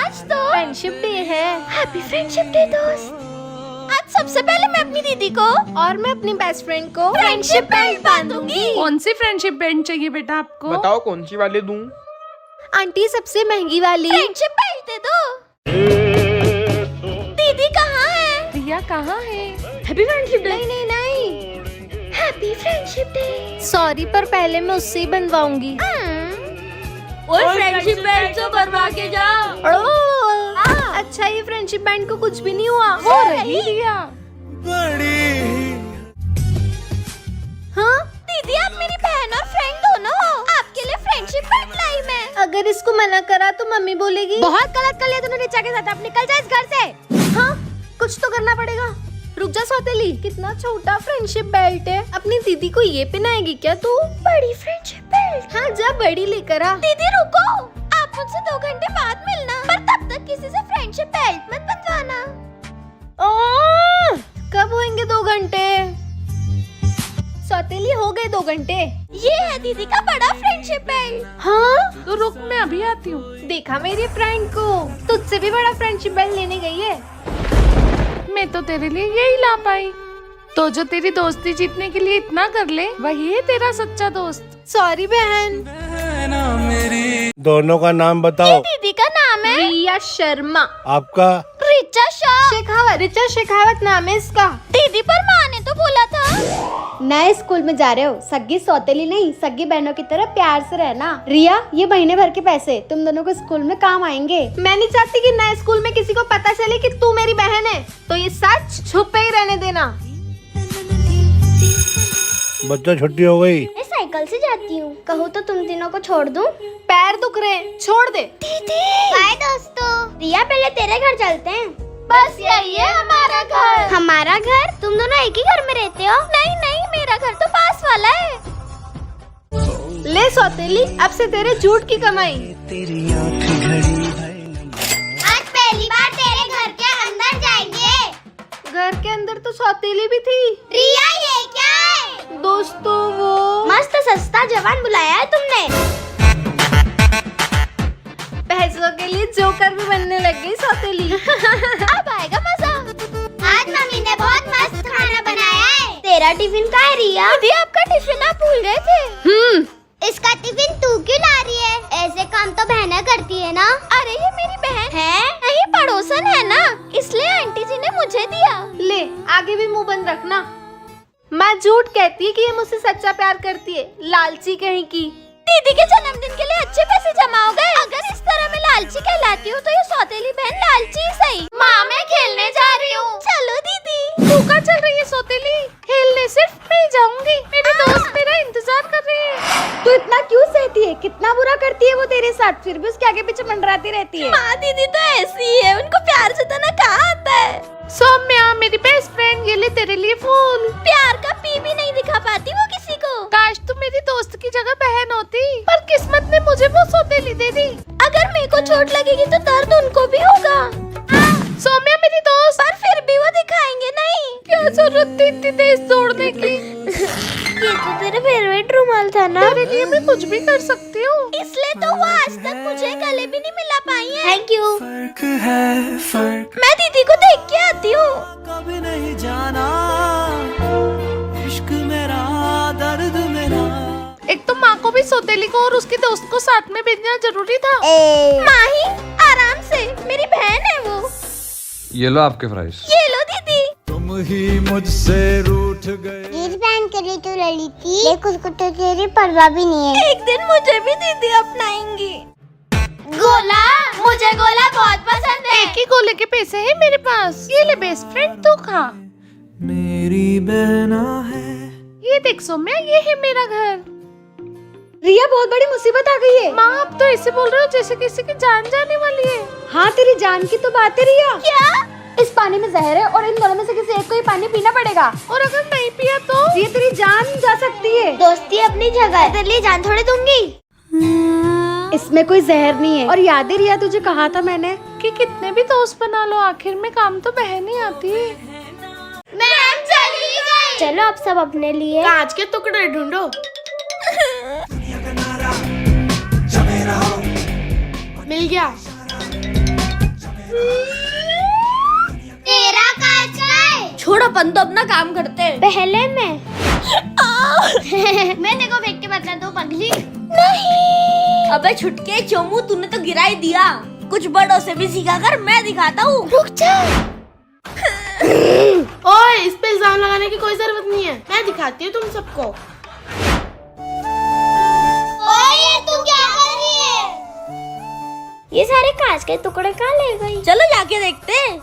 आज तो friendship day है। हैप्पी फ्रेंडशिप डे दोस्त। आज सबसे पहले मैं अपनी दीदी को और मैं अपनी बेस्ट फ्रेंड को फ्रेंडशिप बेल्ट बांधूंगी। कौन सी फ्रेंडशिप बेल्ट चाहिए बेटा आपको? बताओ कौन सी वाली दूं? आंटी सबसे महंगी वाली फ्रेंडशिप बेल्ट दे दो। दीदी कहाँ है? रिया कहाँ है? Happy friendship day. नहीं हैप्पी फ्रेंडशिप डे। सॉरी पर पहले मैं उससे ही बनवाऊंगी। और फ्रेंडशिप बेल्ट तो बनवा के जाओ। अच्छा ये फ्रेंडशिप बैंड को कुछ भी नहीं हुआ। वो रही रिया। हाँ दीदी आप मेरी बहन और फ्रेंड दोनों हो। आपके लिए फ्रेंडशिप बैंड लाई मैं। अगर इसको मना करा तो मम्मी बोलेगी बहुत गलत कर लिया तूने रिचा के साथ। अब निकल जा इस घर से। हाँ कुछ तो करना पड़ेगा। रुक जा सौतेली, कितना छोटा फ्रेंडशिप बेल्ट है। अपनी दीदी को ये पहनाएगी क्या तू? बड़ी फ्रेंडशिप बेल्ट। हाँ जा बड़ी लेकर आ। दीदी रुको, आप मुझसे 2 घंटे बाद मिलना, पर तब तक किसी से फ्रेंडशिप बेल्ट मत बनवाना। कब होंगे 2 घंटे? सौतेली हो गए 2 घंटे। ये है दीदी का बड़ा फ्रेंडशिप बेल्ट। हाँ तो रुक मैं अभी आती हूँ। देखा मेरी फ्रेंड को, तुझसे भी बड़ा फ्रेंडशिप बेल्ट लेने गई है। मैं तो तेरे लिए यही ला पाई। तो जो तेरी दोस्ती जीतने के लिए इतना कर ले वही है तेरा सच्चा दोस्त। सॉरी बहन। दोनों का नाम बताओ। दीदी का नाम है रिया शर्मा। आपका? रिचा शेखावत। रिचा शेखावत नाम है इसका। दीदी पर माँ ने तो बोला था। नए स्कूल में जा रहे हो, सग्गी सौतेली नहीं, सग्गी बहनों की तरह प्यार से रहना। रिया ये महीने भर के पैसे तुम दोनों को स्कूल में काम आएंगे। मैं नहीं चाहती कि नए स्कूल में किसी को पता चले कि तू मेरी बहन है, तो ये सच छुपे ही रहने देना। बच्चा छुट्टी हो गई। मैं साइकिल से जाती हूँ, कहो तो तुम तीनों को छोड़ दूँ? पैर दुख रहे, छोड़ दे। दीदी बाय दोस्तों। रिया पहले तेरे घर चलते हैं। बस यही है हमारा घर। हमारा घर? तुम दोनों एक ही घर में रहते हो? नहीं मेरा घर तो पास वाला है। ले सौतेली, अब से तेरे झूठ की कमाई। आज पहली बार तेरे घर के अंदर जाएंगे। घर के अंदर तो सौतेली भी थी। रिया ये क्या है? दोस्तों वो मस्त सस्ता जवान बुलाया है तुमने। पैसों के लिए जोकर भी बनने लग गई सौतेली। अब आएगा मजा। आज मम्मी ने बहुत मस्त खाना बनाया है। तेरा टिफिन का है रिया? दीदी आपका टिफिन आप भूल गए थे। इसका टिफिन तू क्यों ला रही है? ऐसे काम तो बहनें करती है ना। अरे ये मेरी बहन है? नहीं पड़ोसन है ना, इसलिए आंटी जी ने मुझे दिया। ले आगे भी मुंह बंद रखना। माँ झूठ कहती है कि ये मुझसे सच्चा प्यार करती है, लालची कहीं की। दीदी के जन्मदिन के लिए अच्छे पैसे जमा हो गए। अगर इस तरह मैं लालची कहलाती हूँ तो ये सौतेली बहन लालची ही सही। माँ मैं खेलने जा रही हूँ। चलो दीदी। तू कहाँ चल रही है सौतेली? खेलने सिर्फ मैं जाऊंगी, मेरी दोस्त मेरा इंतजार कर रही है। तू इतना क्यों सहती है? कितना बुरा करती है वो तेरे साथ, फिर भी उसके आगे पीछे मंडराती रहती है। माँ दीदी तो ऐसी है, उनको प्यार जताना कहाँ आता है। सौम्या मेरी बेस्ट फ्रेंड, ये ले तेरे लिए फूल। प्यार का पी भी नहीं दिखा पाती वो किसी को। काश तू मेरी दोस्त की जगह बहन होती, पर किस्मत ने मुझे वो सौतेली दे दी। अगर मेरे को चोट लगेगी तो दर्द उनको भी होगा। सौम्या मेरी दोस्त। पर फिर भी वो दिखाएंगे नहीं। क्या जरूरत थी इतनी तेज दौड़ने की? ये तो तेरा फेवरेट रुमाल था ना। तेरे लिए मैं कुछ भी कर सकती हूँ। इसलिए तो वो आज तक मुझे गले भी नहीं मिला पाई है। Thank you. फर्क है फर्क, मैं दीदी को देख के आती हूँ। कभी नहीं जाना इश्क मेरा दर्द मेरा। एक तो माँ को भी सौतेली को और उसकी दोस्त को साथ में भेजना जरूरी था। माही आराम से, मेरी बहन है वो। ये लो आपके फ्राइज। ये लो दीदी। तुम ही मुझसे रूठ गए। जींस पहन के लिए तू लड़ी थी, लेकिन उसको तो तेरी परवाह भी नहीं है। एक दिन मुझे भी दीदी अपनाएंगी। गोला, मुझे गोला बहुत पसंद है। एक ही गोले के पैसे हैं मेरे पास। ये ले बेस्ट फ्रेंड तू खा। मेरी बहना है। ये देख सौम्या, ये है मेरा घर। रिया बहुत बड़ी मुसीबत आ गई है। माँ आप तो ऐसे बोल रहे हो जैसे किसी की जान जाने वाली है। हाँ तेरी जान की तो बात है रिया। क्या? इस पानी में जहर है और इन दोनों में से किसी एक को ही पानी पीना पड़ेगा। और अगर नहीं पिया तो? ये तेरी जान जा सकती है। दोस्ती अपनी जगह है, तेरे लिए जान थोड़ी दूंगी। इसमें कोई जहर नहीं है। और याद है रिया तुझे कहा था मैंने कि कितने भी दोस्त बना लो आखिर में काम तो बहन ही आती है। मैम चली गई। चलो अब सब अपने लिए कांच के टुकड़े ढूंढो। मिल गया। अपन तो अपना काम करते हैं। पहले मैं मैंने को फेंक के बता दो पगली। नहीं। अबे छुटके चोमू, तूने तो गिरा ही दिया। कुछ बड़ों से भी सीखा कर, मैं दिखाता हूँ। रुक जा। ओए, इस पे इल्जाम लगाने की कोई जरूरत नहीं है, मैं दिखाती हूँ तुम सबको। ओए, तू क्या कर रही है? ये सारे कांच के टुकड़े कहाँ ले गई? चलो जाके देखते हैं।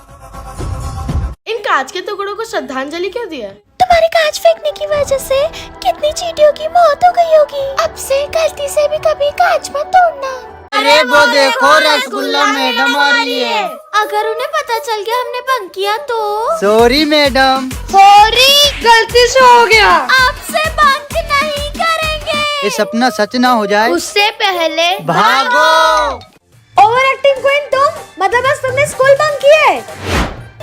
इन कांच के टुकड़ों को श्रद्धांजलि क्यों दिया? तुम्हारे कांच फेंकने की वजह से कितनी चींटियों की मौत हो गई होगी। अब से गलती से भी कभी कांच मत तोड़ना। अरे वो देखो, रसगुल्ला मैडम आ रही है। अगर उन्हें पता चल गया हमने भंग किया तो? Sorry madam. सॉरी, गलती से हो गया। आपसे भंग नहीं करेंगे। ये सपना सच ना हो जाए उससे पहले भागो। ओवर एक्टिंग क्वीन तुम, मतलब बस तुमने स्कूल बंक किए?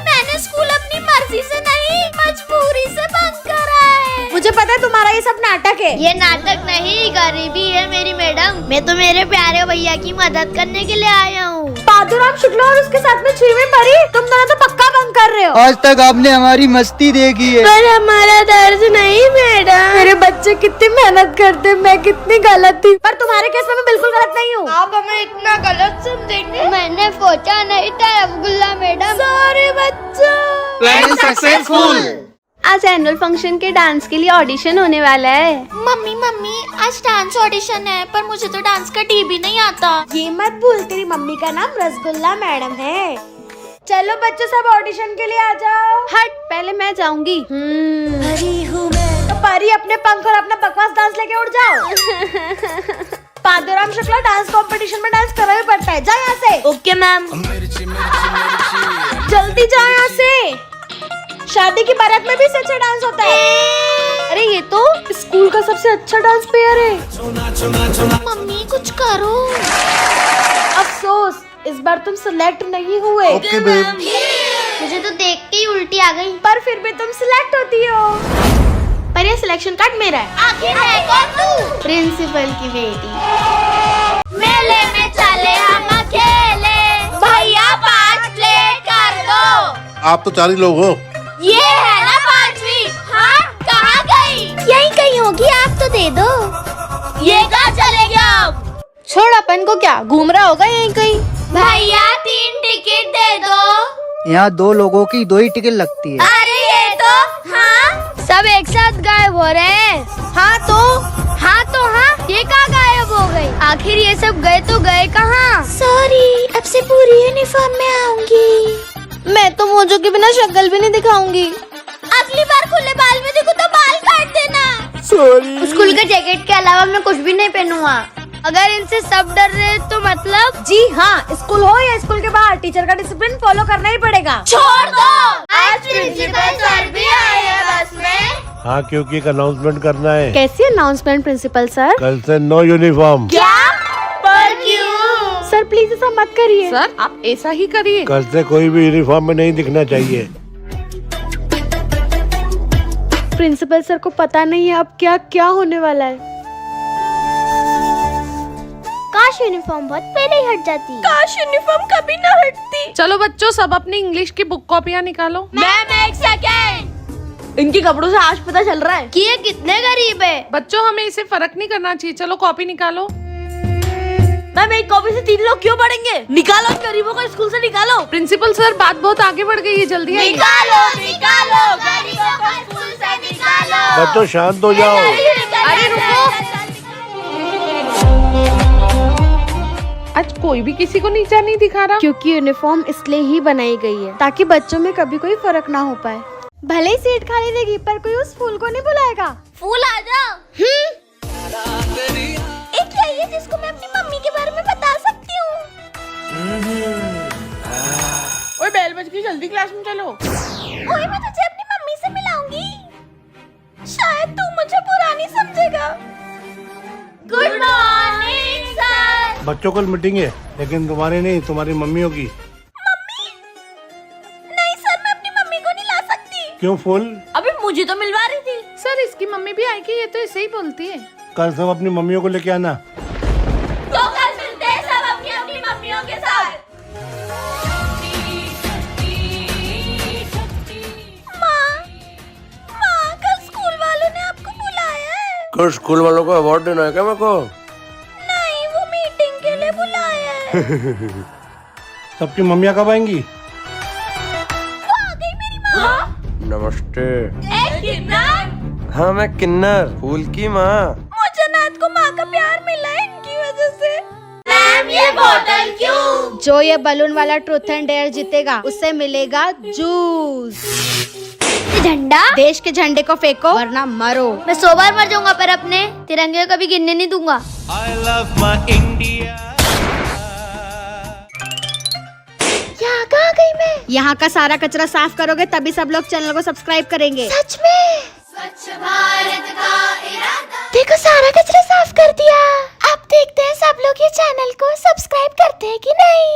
मैंने स्कूल अपनी मर्जी से नहीं, मजबूरी से बंद करा है। मुझे पता है तुम्हारा ये सब नाटक है। ये नाटक नहीं, गरीबी है मेरी मैडम। मैं तो मेरे प्यारे भैया की मदद करने के लिए आया हूँ। पादुराम शुक्ला और उसके साथ में 6वीं परी, तुम दोनों तो पक्का बंक कर रहे हो। आज तक आपने हमारी मस्ती देखी है। पर हमारा दर्द नहीं मैडम। मेरे बच्चे कितनी मेहनत करते, मैं कितनी गलत थी। पर तुम्हारे केस में मैं बिल्कुल गलत नहीं हूँ। आप हमें इतना गलत समझेंगे? मैंने सोचा नहीं था रसगुल्ला मैडम। सॉरी बच्चों। Plan successful. आज एनुअल फंक्शन के डांस के लिए ऑडिशन होने वाला है। मम्मी आज डांस ऑडिशन है, पर मुझे तो डांस का टी भी नहीं आता। ये मत भूल, तेरी मम्मी का नाम रसगुल्ला मैडम है। चलो बच्चों, सब ऑडिशन के लिए आ जाओ। हट, पहले मैं जाऊंगी। तो परी अपने पंख और अपना बकवास डांस लेके उड़ जाओ। पादुराम शुक्ला, डांस कंपटीशन में डांस करना ही पड़ता है। जा यहाँ से। Okay ma'am. जल्दी जाओ यहाँ से। शादी की बारात में भी सच्चा डांस होता है। अरे ये तो स्कूल का सबसे अच्छा डांस पेयर है। मम्मी कुछ करो। अफसोस, इस बार तुम सिलेक्ट नहीं हुए। Okay babe. मुझे तो देख के ही उल्टी आ गई। पर फिर भी तुम सिलेक्ट होती हो। पर ये सिलेक्शन कार्ड मेरा है। आखिर है कौन तू? प्रिंसिपल की बेटी। मेले में चले हम अकेले, भैया 5 प्लेट कर दो। आप तो 4 ही लोग हो। ये है ना 5वीं? हाँ, कहाँ गई? यहीं कहीं होगी, आप तो दे दो। ये कहाँ चले गया अब? छोड़, अपन को क्या, घूम रहा होगा यहीं कहीं। भैया 3 टिकट दे दो। यहाँ 2 लोगों की 2 ही टिकट लगती है। अरे ये तो हाँ, सब एक साथ गायब हो रहे हैं। हाँ तो हाँ, ये कहाँ गायब हो गई? आखिर ये सब गए तो गए कहाँ? सॉरी, अब से पूरी यूनिफॉर्म में आऊंगी। मैं तो मोजो के बिना शक्ल भी नहीं दिखाऊंगी। अगली बार खुले बाल में देखो तो बाल काट देना। सॉरी। स्कूल के जैकेट के अलावा मैं कुछ भी नहीं पहनूंगा। अगर इनसे सब डर रहे तो मतलब? जी हाँ, स्कूल हो या स्कूल के बाहर, टीचर का डिसिप्लिन फॉलो करना ही पड़ेगा। छोड़ दो, आज प्रिंसिपल सर भी आए हैं बस में। हाँ, क्योंकि एक अनाउंसमेंट करना है। कैसी अनाउंसमेंट प्रिंसिपल सर? कल से नो यूनिफॉर्म। क्या? पर क्यों? सर प्लीज ऐसा मत करिए। सर आप ऐसा ही करिए। कल से कोई भी यूनिफॉर्म में नहीं दिखना चाहिए। प्रिंसिपल सर को पता नहीं है अब क्या क्या होने वाला है। काश यूनिफॉर्म बहुत पहले ही हट जाती। काश यूनिफॉर्म कभी ना हटती। चलो बच्चों, सब अपनी इंग्लिश की बुक कॉपियाँ निकालो। मैम एक सेकेंड। इनके कपड़ों से आज पता चल रहा है कि ये कितने गरीब है। बच्चों, हमें इसे फर्क नहीं करना चाहिए। चलो कॉपी निकालो। मैम, एक कॉपी से 3 लोग क्यों पढ़ेंगे? निकालो इन गरीबों को स्कूल से निकालो। प्रिंसिपल सर, बात बहुत आगे बढ़ गई है, जल्दी आइए। निकालो गरीबों को स्कूल से निकालो। बच्चों शांत हो जाओ। अरे रुको, आज कोई भी किसी को नीचा नहीं दिखा रहा। क्योंकि यूनिफॉर्म इसलिए ही बनाई गई है ताकि बच्चों में कभी कोई फर्क ना हो पाए। भले ही सीट खाली देगी, पर कोई उस फूल को नहीं बुलाएगा। फूल आ जाओ। एक यही है जिसको मैं अपनी मम्मी के बारे में बता सकती हूँ। ओए बेल बज गई, जल्दी क्लास में चलो। ओए, मैं तुझे अपनी मम्मी से मिलाऊंगी। शायद तू मुझे पुरानी समझेगा। Good morning sir. बच्चों कल मीटिंग है, लेकिन तुम्हारी नहीं, तुम्हारी मम्मियों की। नहीं सर, मैं अपनी मम्मी को नहीं ला सकती। क्यों फूल? अभी मुझे तो मिलवा रही थी। सर इसकी मम्मी भी आएगी, ये तो ऐसे ही बोलती है। कल सब अपनी मम्मियों को लेके आना। तो कल मिलते हैं सब अपनी अपनी मम्मियों के साथ। माँ, कल स्कूल वालों को अवार्ड देना है क्या मेरे को? नहीं, वो मीटिंग के लिए बुलाया है। सबकी मम्मियाँ कब आएंगी? वो आ गई मेरी माँ। नमस्ते। किन्नर। हाँ मैं किन्नर, फूल की माँ। मुझे नाथ को माँ का प्यार मिला है इनकी वजह से। मैम ये बोतल क्यों? जो ये बलून वाला ट्रूथ एंड डेयर जीतेगा उसे मिलेगा जूस। झंडा देश के झंडे को फेंको वरना मरो। मैं 100 बार मर जाऊंगा पर अपने तिरंगे को कभी गिरने नहीं दूंगा। I love my India. यहाँ कहाँ गई मैं? यहाँ का सारा कचरा साफ करोगे तभी सब लोग चैनल को सब्सक्राइब करेंगे। सच में? स्वच्छ भारत का इरादा। देखो सारा कचरा साफ कर दिया। अब देखते हैं सब लोग ये चैनल को सब्सक्राइब करते हैं कि नहीं।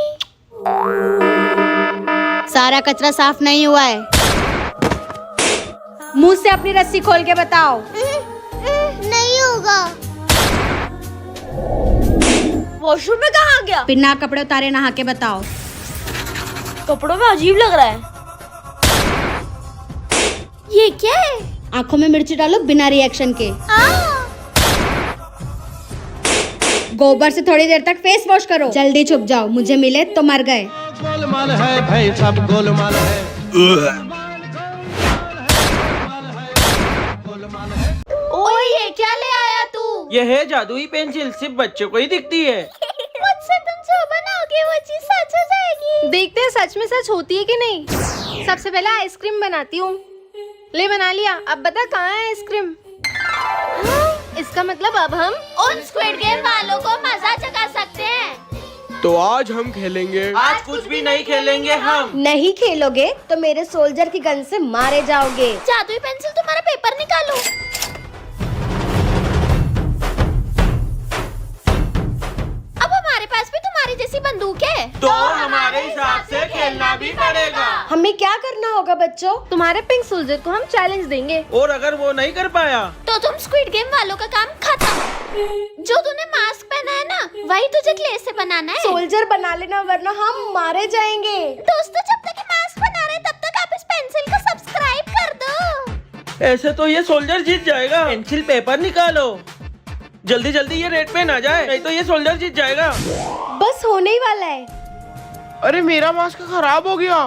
सारा कचरा साफ नहीं हुआ है। मुंह से अपनी रस्सी खोल के बताओ। नहीं होगा। वॉशरूम में कहाँ आ गया? बिना कपड़े उतारे नहा के बताओ। कपड़ों में अजीब लग रहा है। ये क्या है? आंखों में मिर्ची डालो बिना रिएक्शन के। गोबर से थोड़ी देर तक फेस वॉश करो। जल्दी छुप जाओ, मुझे मिले तो मर गए। गोलमाल है भाई, सब गोलमाल है। ओए ये क्या ले आया तू? ये है जादुई पेंसिल, सिर्फ बच्चों को ही दिखती है। मुझसे तुम जो बनाओगे वो चीज सच हो जाएगी। देखते हैं सच में सच होती है कि नहीं। सबसे पहले आइसक्रीम बनाती हूँ। ले बना लिया। अब बता कहाँ है आइसक्रीम? इसका मतलब अब हम उन स्क्विड गेम वालों को मजा चखा सकते हैं। तो आज हम खेलेंगे। आज कुछ भी नहीं खेलेंगे हम। नहीं खेलोगे तो मेरे सोल्जर की गन से मारे जाओगे। जादुई पेंसिल तुम्हारा पेपर निकालो। अब हमारे पास भी तुम्हारी जैसी बंदूक है। तो हमारे हिसाब से खेलना भी पड़ेगा। हमें क्या करना होगा बच्चों? तुम्हारे पिंक सोल्जर को हम चैलेंज देंगे। और अगर वो नहीं कर पाया तो तुम स्क्विड गेम वालों का काम खत्म। जो तूने मास्क पहना है ना वही तुझे क्ले से बनाना है। सोल्जर बना लेना वरना हम मारे जाएंगे। दोस्तों जब तक ये मास्क बना रहे तब तक आप इस पेंसिल को सब्सक्राइब कर दो। ऐसे तो ये सोल्जर जीत जाएगा। पेंसिल पेपर निकालो, जल्दी जल्दी ये रेड पे ना जाए, नहीं तो ये सोल्जर जीत जाएगा। बस होने ही वाला है। अरे मेरा मास्क खराब हो गया।